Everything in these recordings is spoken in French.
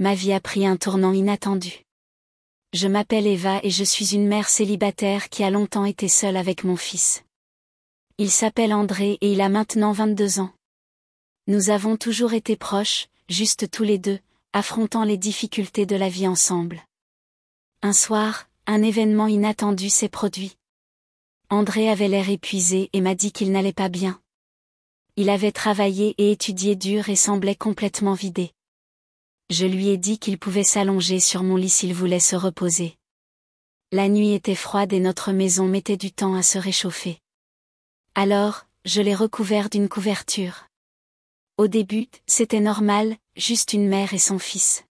ma vie a pris un tournant inattendu. Je m'appelle Eva et je suis une mère célibataire qui a longtemps été seule avec mon fils. Il s'appelle André et il a maintenant 22 ans. Nous avons toujours été proches, juste tous les deux, affrontant les difficultés de la vie ensemble. Un soir, un événement inattendu s'est produit. André avait l'air épuisé et m'a dit qu'il n'allait pas bien. Il avait travaillé et étudié dur et semblait complètement vidé. Je lui ai dit qu'il pouvait s'allonger sur mon lit s'il voulait se reposer. La nuit était froide et notre maison mettait du temps à se réchauffer. Alors, je l'ai recouvert d'une couverture. Au début, c'était normal, juste une mère et son fils.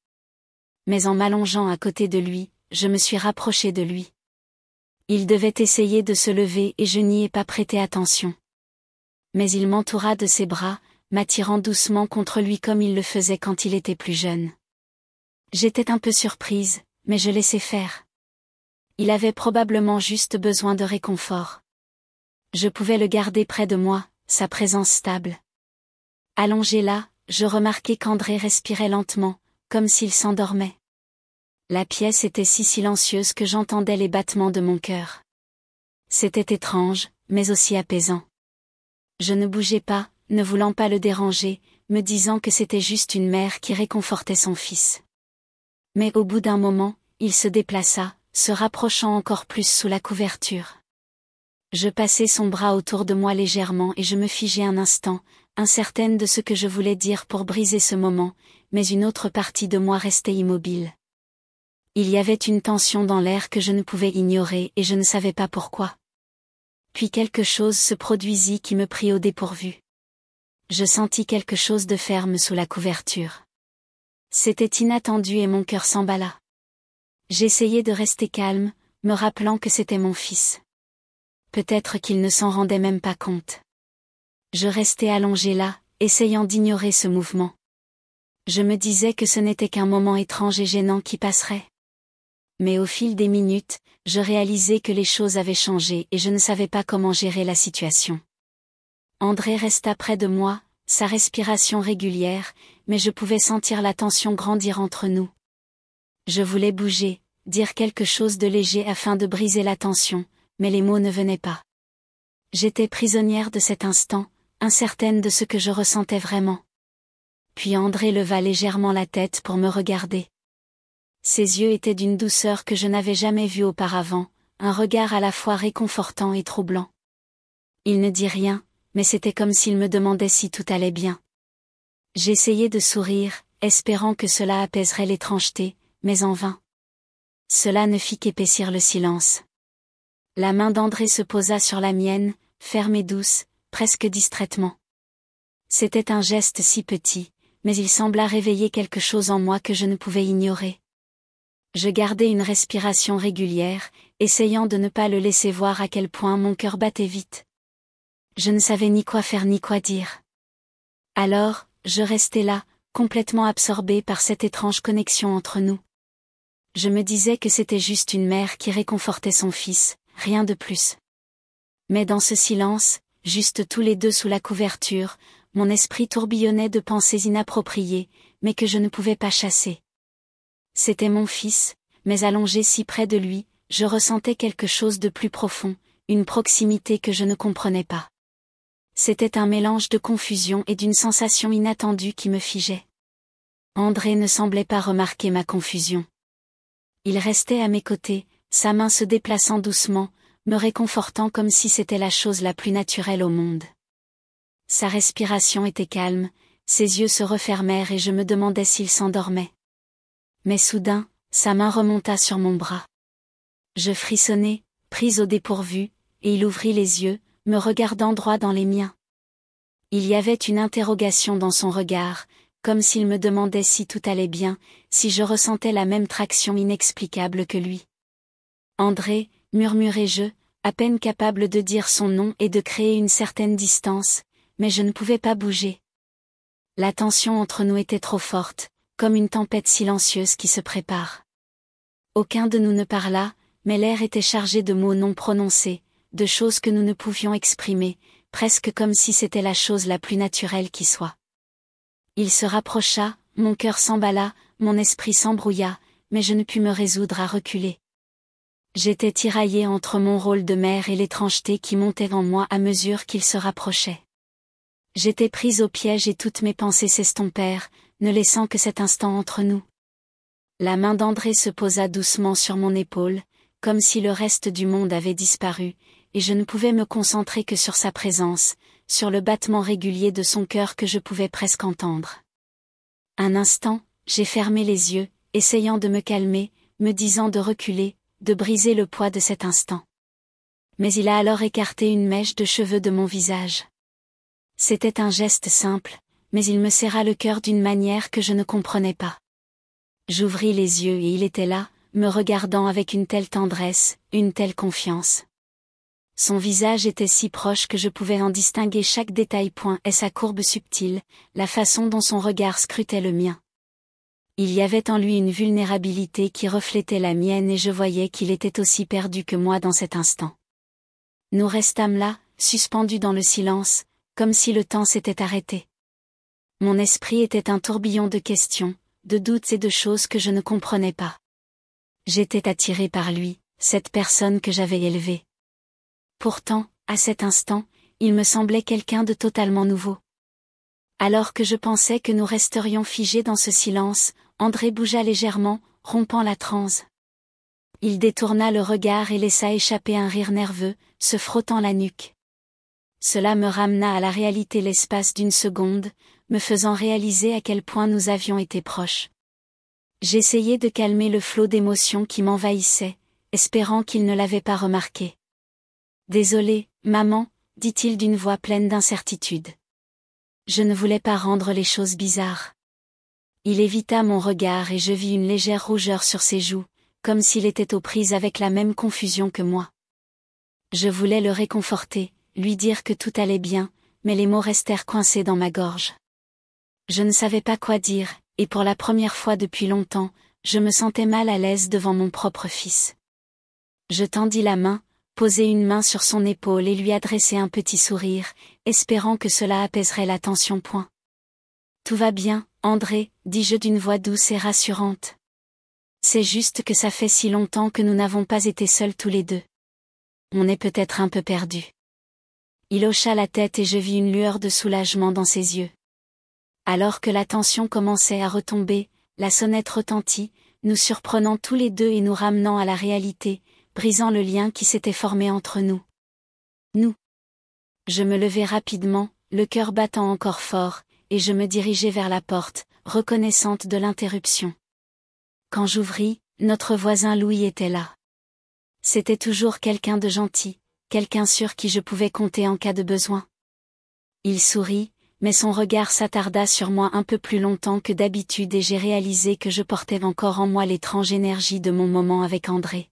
Mais en m'allongeant à côté de lui, je me suis rapprochée de lui. Il devait essayer de se lever et je n'y ai pas prêté attention. Mais il m'entoura de ses bras, m'attirant doucement contre lui comme il le faisait quand il était plus jeune. J'étais un peu surprise, mais je laissais faire. Il avait probablement juste besoin de réconfort. Je pouvais le garder près de moi, sa présence stable. Allongé là, je remarquai qu'André respirait lentement, comme s'il s'endormait. La pièce était si silencieuse que j'entendais les battements de mon cœur. C'était étrange, mais aussi apaisant. Je ne bougeais pas, ne voulant pas le déranger, me disant que c'était juste une mère qui réconfortait son fils. Mais au bout d'un moment, il se déplaça, se rapprochant encore plus sous la couverture. Je passai son bras autour de moi légèrement et je me figeai un instant, incertaine de ce que je voulais dire pour briser ce moment, mais une autre partie de moi restait immobile. Il y avait une tension dans l'air que je ne pouvais ignorer et je ne savais pas pourquoi. Puis quelque chose se produisit qui me prit au dépourvu. Je sentis quelque chose de ferme sous la couverture. C'était inattendu et mon cœur s'emballa. J'essayais de rester calme, me rappelant que c'était mon fils. Peut-être qu'il ne s'en rendait même pas compte. Je restais allongée là, essayant d'ignorer ce mouvement. Je me disais que ce n'était qu'un moment étrange et gênant qui passerait. Mais au fil des minutes, je réalisais que les choses avaient changé et je ne savais pas comment gérer la situation. André resta près de moi, sa respiration régulière, mais je pouvais sentir la tension grandir entre nous. Je voulais bouger, dire quelque chose de léger afin de briser la tension, mais les mots ne venaient pas. J'étais prisonnière de cet instant, incertaine de ce que je ressentais vraiment. Puis André leva légèrement la tête pour me regarder. Ses yeux étaient d'une douceur que je n'avais jamais vue auparavant, un regard à la fois réconfortant et troublant. Il ne dit rien, mais c'était comme s'il me demandait si tout allait bien. J'essayais de sourire, espérant que cela apaiserait l'étrangeté, mais en vain. Cela ne fit qu'épaissir le silence. La main d'André se posa sur la mienne, ferme et douce, presque distraitement. C'était un geste si petit, mais il sembla réveiller quelque chose en moi que je ne pouvais ignorer. Je gardais une respiration régulière, essayant de ne pas le laisser voir à quel point mon cœur battait vite. Je ne savais ni quoi faire ni quoi dire. Alors, je restais là, complètement absorbée par cette étrange connexion entre nous. Je me disais que c'était juste une mère qui réconfortait son fils, rien de plus. Mais dans ce silence, juste tous les deux sous la couverture, mon esprit tourbillonnait de pensées inappropriées, mais que je ne pouvais pas chasser. C'était mon fils, mais allongé si près de lui, je ressentais quelque chose de plus profond, une proximité que je ne comprenais pas. C'était un mélange de confusion et d'une sensation inattendue qui me figeait. André ne semblait pas remarquer ma confusion. Il restait à mes côtés, sa main se déplaçant doucement, me réconfortant comme si c'était la chose la plus naturelle au monde. Sa respiration était calme, ses yeux se refermèrent et je me demandais s'il s'endormait. Mais soudain, sa main remonta sur mon bras. Je frissonnai, prise au dépourvu, et il ouvrit les yeux, me regardant droit dans les miens. Il y avait une interrogation dans son regard, comme s'il me demandait si tout allait bien, si je ressentais la même traction inexplicable que lui. André, murmurai-je, à peine capable de dire son nom et de créer une certaine distance, mais je ne pouvais pas bouger. La tension entre nous était trop forte, comme une tempête silencieuse qui se prépare. Aucun de nous ne parla, mais l'air était chargé de mots non prononcés, de choses que nous ne pouvions exprimer, presque comme si c'était la chose la plus naturelle qui soit. Il se rapprocha, mon cœur s'emballa, mon esprit s'embrouilla, mais je ne pus me résoudre à reculer. J'étais tiraillée entre mon rôle de mère et l'étrangeté qui montait en moi à mesure qu'il se rapprochait. J'étais prise au piège et toutes mes pensées s'estompèrent, ne laissant que cet instant entre nous. La main d'André se posa doucement sur mon épaule, comme si le reste du monde avait disparu, et je ne pouvais me concentrer que sur sa présence, sur le battement régulier de son cœur que je pouvais presque entendre. Un instant, j'ai fermé les yeux, essayant de me calmer, me disant de reculer, de briser le poids de cet instant. Mais il a alors écarté une mèche de cheveux de mon visage. C'était un geste simple, mais il me serra le cœur d'une manière que je ne comprenais pas. J'ouvris les yeux et il était là, me regardant avec une telle tendresse, une telle confiance. Son visage était si proche que je pouvais en distinguer chaque détail. Et sa courbe subtile, la façon dont son regard scrutait le mien. Il y avait en lui une vulnérabilité qui reflétait la mienne et je voyais qu'il était aussi perdu que moi dans cet instant. Nous restâmes là, suspendus dans le silence, comme si le temps s'était arrêté. Mon esprit était un tourbillon de questions, de doutes et de choses que je ne comprenais pas. J'étais attirée par lui, cette personne que j'avais élevée. Pourtant, à cet instant, il me semblait quelqu'un de totalement nouveau. Alors que je pensais que nous resterions figés dans ce silence, André bougea légèrement, rompant la transe. Il détourna le regard et laissa échapper un rire nerveux, se frottant la nuque. Cela me ramena à la réalité l'espace d'une seconde, me faisant réaliser à quel point nous avions été proches. J'essayai de calmer le flot d'émotions qui m'envahissait, espérant qu'il ne l'avait pas remarqué. « Désolé, maman », dit-il d'une voix pleine d'incertitude. Je ne voulais pas rendre les choses bizarres. Il évita mon regard et je vis une légère rougeur sur ses joues, comme s'il était aux prises avec la même confusion que moi. Je voulais le réconforter, lui dire que tout allait bien, mais les mots restèrent coincés dans ma gorge. Je ne savais pas quoi dire, et pour la première fois depuis longtemps, je me sentais mal à l'aise devant mon propre fils. Je tendis la main, posai une main sur son épaule et lui adressai un petit sourire, espérant que cela apaiserait la tension. Tout va bien, André, dis-je d'une voix douce et rassurante. C'est juste que ça fait si longtemps que nous n'avons pas été seuls tous les deux. On est peut-être un peu perdus. Il hocha la tête et je vis une lueur de soulagement dans ses yeux. Alors que la tension commençait à retomber, la sonnette retentit, nous surprenant tous les deux et nous ramenant à la réalité, brisant le lien qui s'était formé entre nous. Nous. Je me levai rapidement, le cœur battant encore fort, et je me dirigeai vers la porte, reconnaissante de l'interruption. Quand j'ouvris, notre voisin Louis était là. C'était toujours quelqu'un de gentil, quelqu'un sur qui je pouvais compter en cas de besoin. Il sourit, mais son regard s'attarda sur moi un peu plus longtemps que d'habitude et j'ai réalisé que je portais encore en moi l'étrange énergie de mon moment avec André.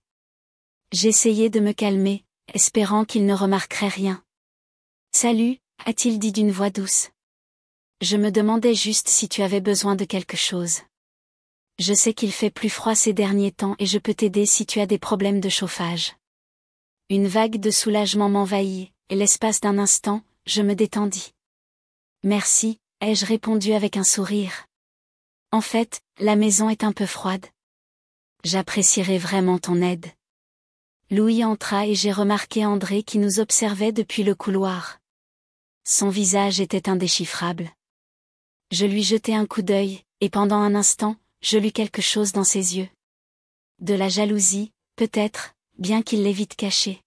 J'essayai de me calmer, espérant qu'il ne remarquerait rien. « Salut », a-t-il dit d'une voix douce. Je me demandais juste si tu avais besoin de quelque chose. Je sais qu'il fait plus froid ces derniers temps et je peux t'aider si tu as des problèmes de chauffage. Une vague de soulagement m'envahit, et l'espace d'un instant, je me détendis. Merci, ai-je répondu avec un sourire. En fait, la maison est un peu froide. J'apprécierais vraiment ton aide. Louis entra et j'ai remarqué André qui nous observait depuis le couloir. Son visage était indéchiffrable. Je lui jetai un coup d'œil, et pendant un instant, je lus quelque chose dans ses yeux. De la jalousie, peut-être, bien qu'il l'ait vite caché.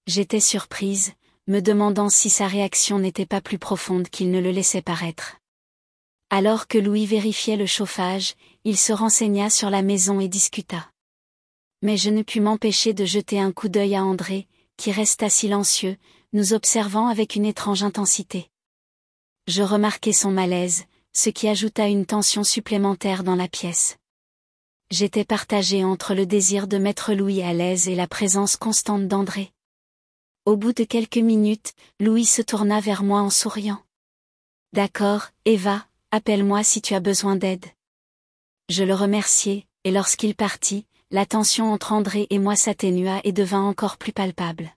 J'étais surprise, me demandant si sa réaction n'était pas plus profonde qu'il ne le laissait paraître. Alors que Louis vérifiait le chauffage, il se renseigna sur la maison et discuta. Mais je ne pus m'empêcher de jeter un coup d'œil à André, qui resta silencieux, nous observant avec une étrange intensité. Je remarquai son malaise, ce qui ajouta une tension supplémentaire dans la pièce. J'étais partagée entre le désir de mettre Louis à l'aise et la présence constante d'André. Au bout de quelques minutes, Louis se tourna vers moi en souriant. « D'accord, Eva, appelle-moi si tu as besoin d'aide. » Je le remerciai, et lorsqu'il partit, la tension entre André et moi s'atténua et devint encore plus palpable.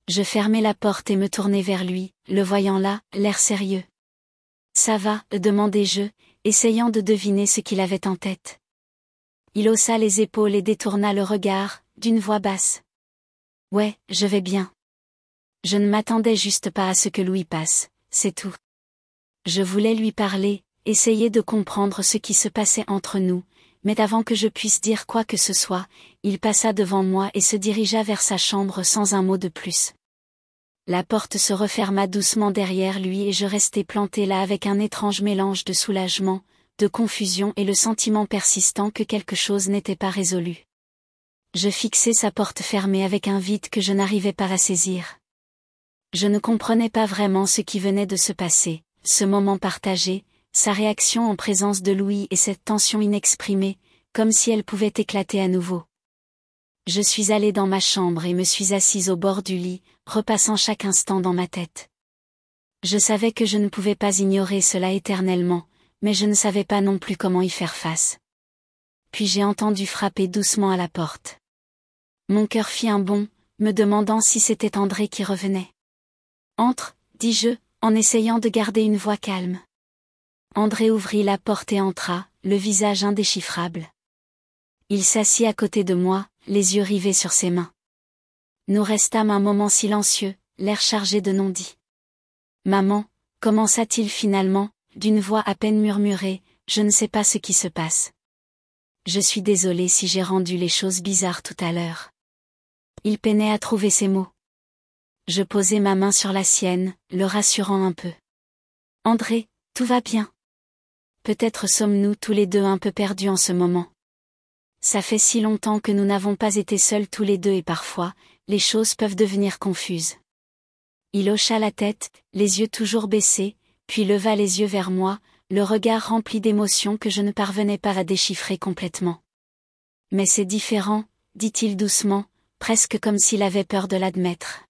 Je fermai la porte et me tournai vers lui, le voyant là, l'air sérieux. « Ça va ?» demandai-je, essayant de deviner ce qu'il avait en tête. Il haussa les épaules et détourna le regard, d'une voix basse. « Ouais, je vais bien. Je ne m'attendais juste pas à ce que Louis passe, c'est tout. » Je voulais lui parler, essayer de comprendre ce qui se passait entre nous, mais avant que je puisse dire quoi que ce soit, il passa devant moi et se dirigea vers sa chambre sans un mot de plus. La porte se referma doucement derrière lui et je restai plantée là avec un étrange mélange de soulagement, de confusion et le sentiment persistant que quelque chose n'était pas résolu. Je fixai sa porte fermée avec un vide que je n'arrivais pas à saisir. Je ne comprenais pas vraiment ce qui venait de se passer, ce moment partagé, sa réaction en présence de Louis et cette tension inexprimée, comme si elle pouvait éclater à nouveau. Je suis allée dans ma chambre et me suis assise au bord du lit, repassant chaque instant dans ma tête. Je savais que je ne pouvais pas ignorer cela éternellement, mais je ne savais pas non plus comment y faire face. Puis j'ai entendu frapper doucement à la porte. Mon cœur fit un bond, me demandant si c'était André qui revenait. « Entre, dis-je, en essayant de garder une voix calme. André ouvrit la porte et entra, le visage indéchiffrable. Il s'assit à côté de moi, les yeux rivés sur ses mains. Nous restâmes un moment silencieux, l'air chargé de non-dits. « Maman » commença-t-il finalement, d'une voix à peine murmurée, « je ne sais pas ce qui se passe. Je suis désolée si j'ai rendu les choses bizarres tout à l'heure. » Il peinait à trouver ses mots. Je posai ma main sur la sienne, le rassurant un peu. « André, tout va bien. Peut-être sommes-nous tous les deux un peu perdus en ce moment. Ça fait si longtemps que nous n'avons pas été seuls tous les deux et parfois, les choses peuvent devenir confuses. » Il hocha la tête, les yeux toujours baissés, puis leva les yeux vers moi, le regard rempli d'émotions que je ne parvenais pas à déchiffrer complètement. « Mais c'est différent, » dit-il doucement, presque comme s'il avait peur de l'admettre.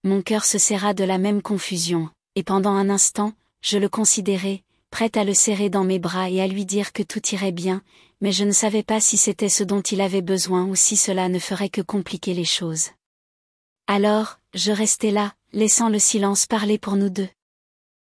Mon cœur se serra de la même confusion, et pendant un instant, je le considérais, prête à le serrer dans mes bras et à lui dire que tout irait bien, mais je ne savais pas si c'était ce dont il avait besoin ou si cela ne ferait que compliquer les choses. Alors, je restai là, laissant le silence parler pour nous deux.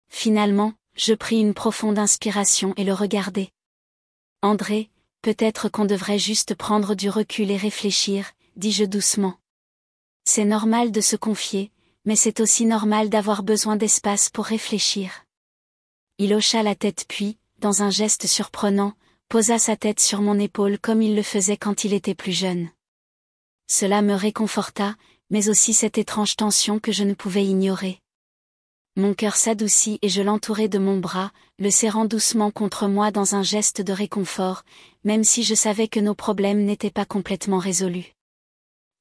Finalement, je pris une profonde inspiration et le regardai. « André, peut-être qu'on devrait juste prendre du recul et réfléchir, » dis-je doucement. « C'est normal de se confier, mais c'est aussi normal d'avoir besoin d'espace pour réfléchir. » Il hocha la tête puis, dans un geste surprenant, posa sa tête sur mon épaule comme il le faisait quand il était plus jeune. Cela me réconforta, mais aussi cette étrange tension que je ne pouvais ignorer. Mon cœur s'adoucit et je l'entourai de mon bras, le serrant doucement contre moi dans un geste de réconfort, même si je savais que nos problèmes n'étaient pas complètement résolus.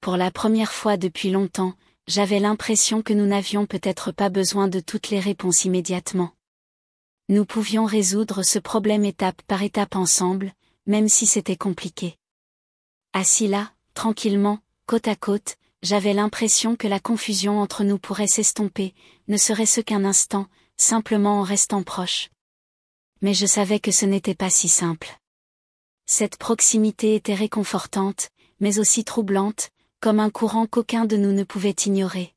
Pour la première fois depuis longtemps, j'avais l'impression que nous n'avions peut-être pas besoin de toutes les réponses immédiatement. Nous pouvions résoudre ce problème étape par étape ensemble, même si c'était compliqué. Assis là, tranquillement, côte à côte, j'avais l'impression que la confusion entre nous pourrait s'estomper, ne serait-ce qu'un instant, simplement en restant proches. Mais je savais que ce n'était pas si simple. Cette proximité était réconfortante, mais aussi troublante, comme un courant qu'aucun de nous ne pouvait ignorer.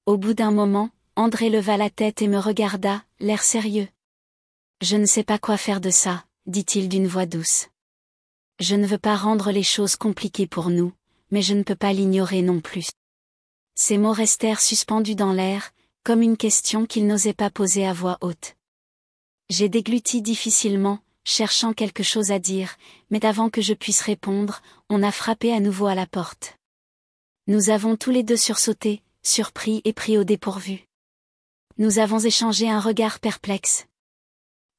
Au bout d'un moment, André leva la tête et me regarda, l'air sérieux. « Je ne sais pas quoi faire de ça, » dit-il d'une voix douce. « Je ne veux pas rendre les choses compliquées pour nous, mais je ne peux pas l'ignorer non plus. » Ces mots restèrent suspendus dans l'air, comme une question qu'il n'osait pas poser à voix haute. J'ai dégluti difficilement, cherchant quelque chose à dire, mais avant que je puisse répondre, on a frappé à nouveau à la porte. Nous avons tous les deux sursauté, surpris et pris au dépourvu. Nous avons échangé un regard perplexe.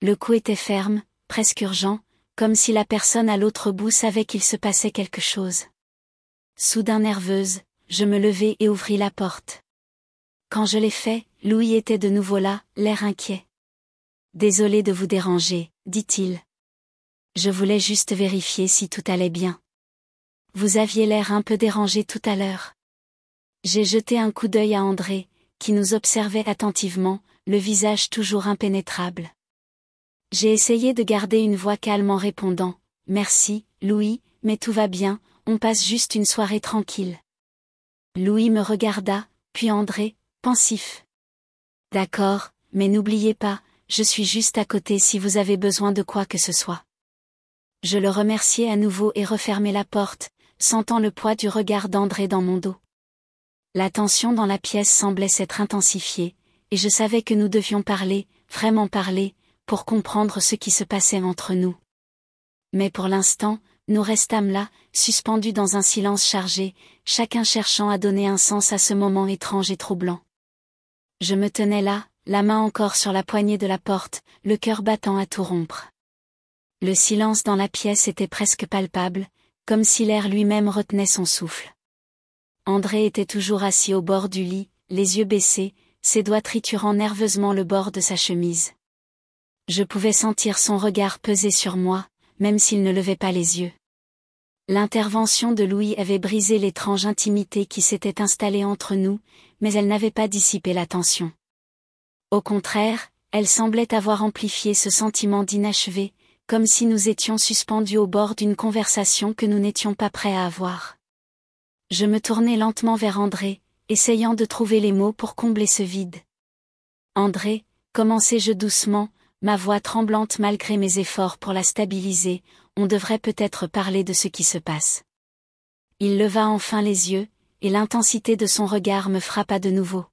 Le coup était ferme, presque urgent, comme si la personne à l'autre bout savait qu'il se passait quelque chose. Soudain nerveuse, je me levai et ouvris la porte. Quand je l'ai fait, Louis était de nouveau là, l'air inquiet. « Désolé de vous déranger, » dit-il. « Je voulais juste vérifier si tout allait bien. Vous aviez l'air un peu dérangé tout à l'heure. » J'ai jeté un coup d'œil à André, qui nous observait attentivement, le visage toujours impénétrable. J'ai essayé de garder une voix calme en répondant « Merci, Louis, mais tout va bien, on passe juste une soirée tranquille. » Louis me regarda, puis André, pensif. « D'accord, mais n'oubliez pas, je suis juste à côté si vous avez besoin de quoi que ce soit. Je le remerciai à nouveau et refermai la porte, sentant le poids du regard d'André dans mon dos. La tension dans la pièce semblait s'être intensifiée, et je savais que nous devions parler, vraiment parler, pour comprendre ce qui se passait entre nous. Mais pour l'instant, nous restâmes là, suspendus dans un silence chargé, chacun cherchant à donner un sens à ce moment étrange et troublant. Je me tenais là, la main encore sur la poignée de la porte, le cœur battant à tout rompre. Le silence dans la pièce était presque palpable, comme si l'air lui-même retenait son souffle. André était toujours assis au bord du lit, les yeux baissés, ses doigts triturant nerveusement le bord de sa chemise. Je pouvais sentir son regard peser sur moi, même s'il ne levait pas les yeux. L'intervention de Louis avait brisé l'étrange intimité qui s'était installée entre nous, mais elle n'avait pas dissipé la tension. Au contraire, elle semblait avoir amplifié ce sentiment d'inachevé, comme si nous étions suspendus au bord d'une conversation que nous n'étions pas prêts à avoir. Je me tournai lentement vers André, essayant de trouver les mots pour combler ce vide. « André », commençai-je doucement, ma voix tremblante malgré mes efforts pour la stabiliser, on devrait peut-être parler de ce qui se passe. Il leva enfin les yeux, et l'intensité de son regard me frappa de nouveau.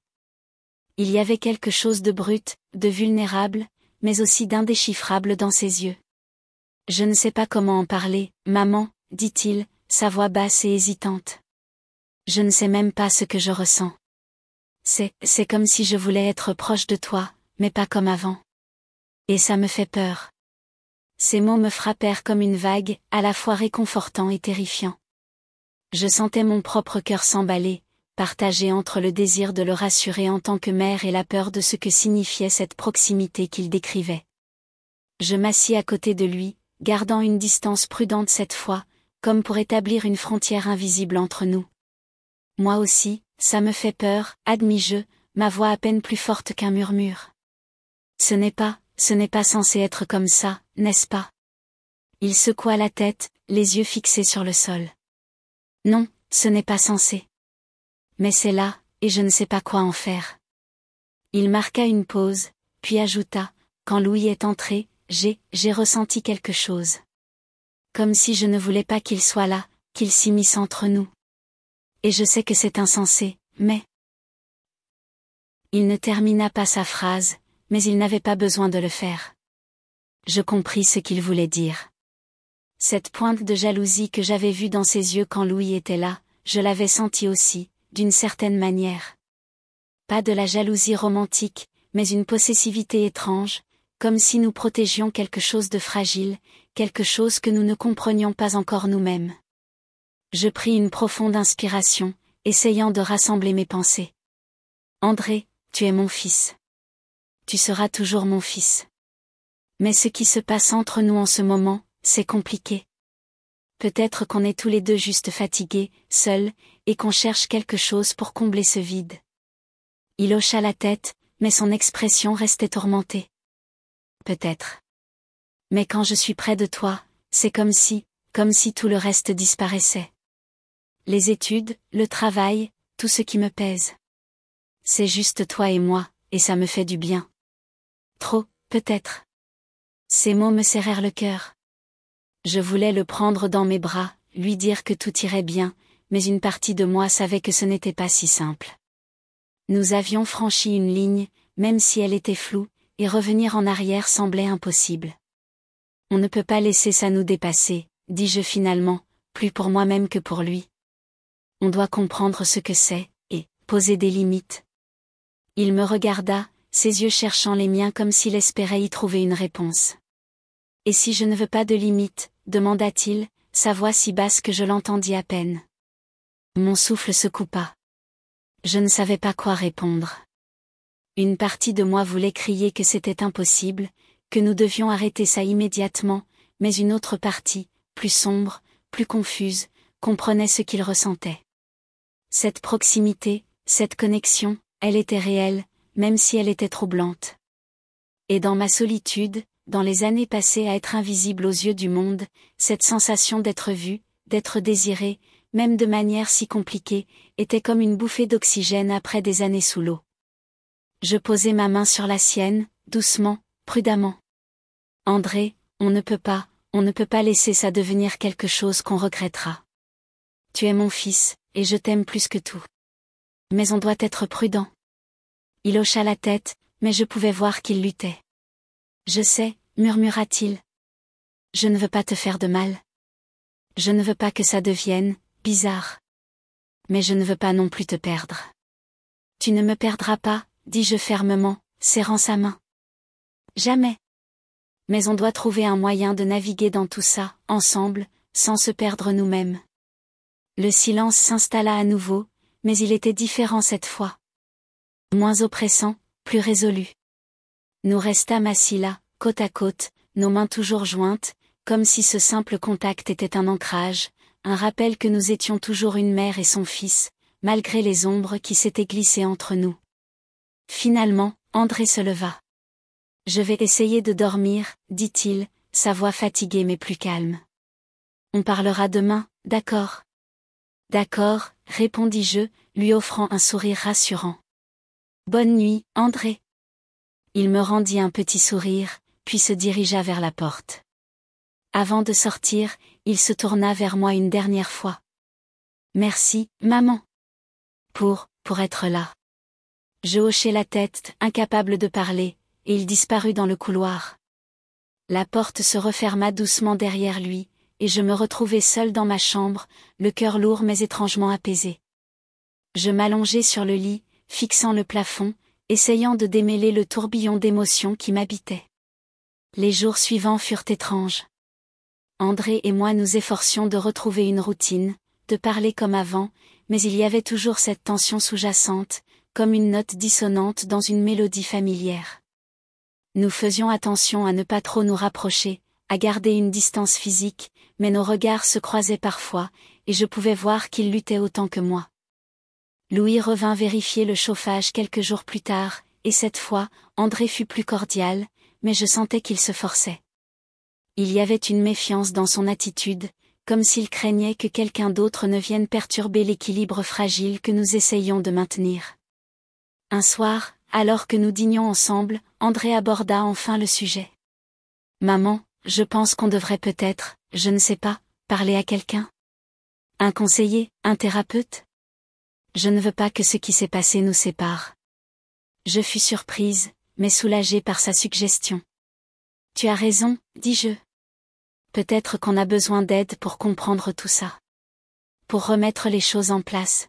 Il y avait quelque chose de brut, de vulnérable, mais aussi d'indéchiffrable dans ses yeux. « Je ne sais pas comment en parler, maman, dit-il, sa voix basse et hésitante. Je ne sais même pas ce que je ressens. C'est comme si je voulais être proche de toi, mais pas comme avant. Et ça me fait peur. » Ces mots me frappèrent comme une vague, à la fois réconfortant et terrifiant. Je sentais mon propre cœur s'emballer, partagé entre le désir de le rassurer en tant que mère et la peur de ce que signifiait cette proximité qu'il décrivait. Je m'assis à côté de lui, gardant une distance prudente cette fois, comme pour établir une frontière invisible entre nous. « Moi aussi, ça me fait peur, admis-je, ma voix à peine plus forte qu'un murmure. Ce n'est pas censé être comme ça, n'est-ce pas ?» Il secoua la tête, les yeux fixés sur le sol. « Non, ce n'est pas censé. Mais c'est là, et je ne sais pas quoi en faire. » Il marqua une pause, puis ajouta, « Quand Louis est entré, j'ai ressenti quelque chose. Comme si je ne voulais pas qu'il soit là, qu'il s'immisce entre nous. Et je sais que c'est insensé, mais... » Il ne termina pas sa phrase, mais il n'avait pas besoin de le faire. Je compris ce qu'il voulait dire. Cette pointe de jalousie que j'avais vue dans ses yeux quand Louis était là, je l'avais sentie aussi, d'une certaine manière. Pas de la jalousie romantique, mais une possessivité étrange, comme si nous protégions quelque chose de fragile, quelque chose que nous ne comprenions pas encore nous-mêmes. Je pris une profonde inspiration, essayant de rassembler mes pensées. « André, tu es mon fils. Tu seras toujours mon fils. Mais ce qui se passe entre nous en ce moment, c'est compliqué. Peut-être qu'on est tous les deux juste fatigués, seuls, et qu'on cherche quelque chose pour combler ce vide. » Il hocha la tête, mais son expression restait tourmentée. « Peut-être. Mais quand je suis près de toi, c'est comme si tout le reste disparaissait. Les études, le travail, tout ce qui me pèse. C'est juste toi et moi, et ça me fait du bien. Trop, peut-être. » Ces mots me serrèrent le cœur. Je voulais le prendre dans mes bras, lui dire que tout irait bien, mais une partie de moi savait que ce n'était pas si simple. Nous avions franchi une ligne, même si elle était floue, et revenir en arrière semblait impossible. « On ne peut pas laisser ça nous dépasser, » dis-je finalement, plus pour moi-même que pour lui. « On doit comprendre ce que c'est, et poser des limites. » Il me regarda, ses yeux cherchant les miens comme s'il espérait y trouver une réponse. « Et si je ne veux pas de limites ?» demanda-t-il, sa voix si basse que je l'entendis à peine. Mon souffle se coupa. Je ne savais pas quoi répondre. Une partie de moi voulait crier que c'était impossible, que nous devions arrêter ça immédiatement, mais une autre partie, plus sombre, plus confuse, comprenait ce qu'il ressentait. Cette proximité, cette connexion, elle était réelle, même si elle était troublante. Et dans ma solitude, dans les années passées à être invisible aux yeux du monde, cette sensation d'être vue, d'être désirée, même de manière si compliquée, était comme une bouffée d'oxygène après des années sous l'eau. Je posai ma main sur la sienne, doucement, prudemment. André, on ne peut pas laisser ça devenir quelque chose qu'on regrettera. Tu es mon fils, et je t'aime plus que tout. Mais on doit être prudent. Il hocha la tête, mais je pouvais voir qu'il luttait. Je sais, murmura-t-il. Je ne veux pas te faire de mal. Je ne veux pas que ça devienne bizarre. Mais je ne veux pas non plus te perdre. Tu ne me perdras pas, dis-je fermement, serrant sa main. Jamais. Mais on doit trouver un moyen de naviguer dans tout ça, ensemble, sans se perdre nous-mêmes. Le silence s'installa à nouveau, mais il était différent cette fois. Moins oppressant, plus résolu. Nous restâmes assis là, côte à côte, nos mains toujours jointes, comme si ce simple contact était un ancrage, un rappel que nous étions toujours une mère et son fils, malgré les ombres qui s'étaient glissées entre nous. Finalement, André se leva. « Je vais essayer de dormir, dit-il, sa voix fatiguée mais plus calme. On parlera demain, d'accord ? D'accord, répondis-je, lui offrant un sourire rassurant. Bonne nuit, André. Il me rendit un petit sourire, puis se dirigea vers la porte. Avant de sortir, il se tourna vers moi une dernière fois. Merci, maman. Pour être là. Je hochai la tête, incapable de parler, et il disparut dans le couloir. La porte se referma doucement derrière lui, et je me retrouvai seule dans ma chambre, le cœur lourd mais étrangement apaisé. Je m'allongeai sur le lit, fixant le plafond, essayant de démêler le tourbillon d'émotions qui m'habitait. Les jours suivants furent étranges. André et moi nous efforcions de retrouver une routine, de parler comme avant, mais il y avait toujours cette tension sous-jacente, comme une note dissonante dans une mélodie familière. Nous faisions attention à ne pas trop nous rapprocher, à garder une distance physique, mais nos regards se croisaient parfois, et je pouvais voir qu'il luttait autant que moi. Louis revint vérifier le chauffage quelques jours plus tard, et cette fois, André fut plus cordial, mais je sentais qu'il se forçait. Il y avait une méfiance dans son attitude, comme s'il craignait que quelqu'un d'autre ne vienne perturber l'équilibre fragile que nous essayions de maintenir. Un soir, alors que nous dînions ensemble, André aborda enfin le sujet. « Maman, je pense qu'on devrait peut-être, je ne sais pas, parler à quelqu'un. Un conseiller, un thérapeute ? Je ne veux pas que ce qui s'est passé nous sépare. » Je fus surprise, mais soulagée par sa suggestion. « Tu as raison, dis-je. Peut-être qu'on a besoin d'aide pour comprendre tout ça. Pour remettre les choses en place. »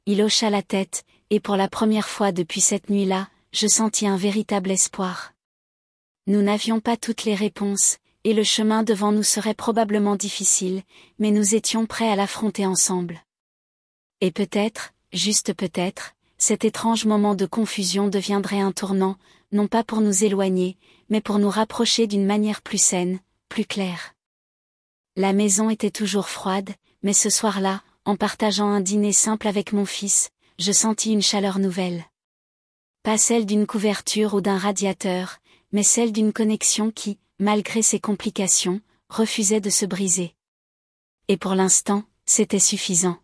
Il hocha la tête, et pour la première fois depuis cette nuit-là, je sentis un véritable espoir. Nous n'avions pas toutes les réponses, et le chemin devant nous serait probablement difficile, mais nous étions prêts à l'affronter ensemble. Et peut-être, juste peut-être, cet étrange moment de confusion deviendrait un tournant, non pas pour nous éloigner, mais pour nous rapprocher d'une manière plus saine, plus claire. La maison était toujours froide, mais ce soir-là, en partageant un dîner simple avec mon fils, je sentis une chaleur nouvelle. Pas celle d'une couverture ou d'un radiateur, mais celle d'une connexion qui, malgré ses complications, refusait de se briser. Et pour l'instant, c'était suffisant.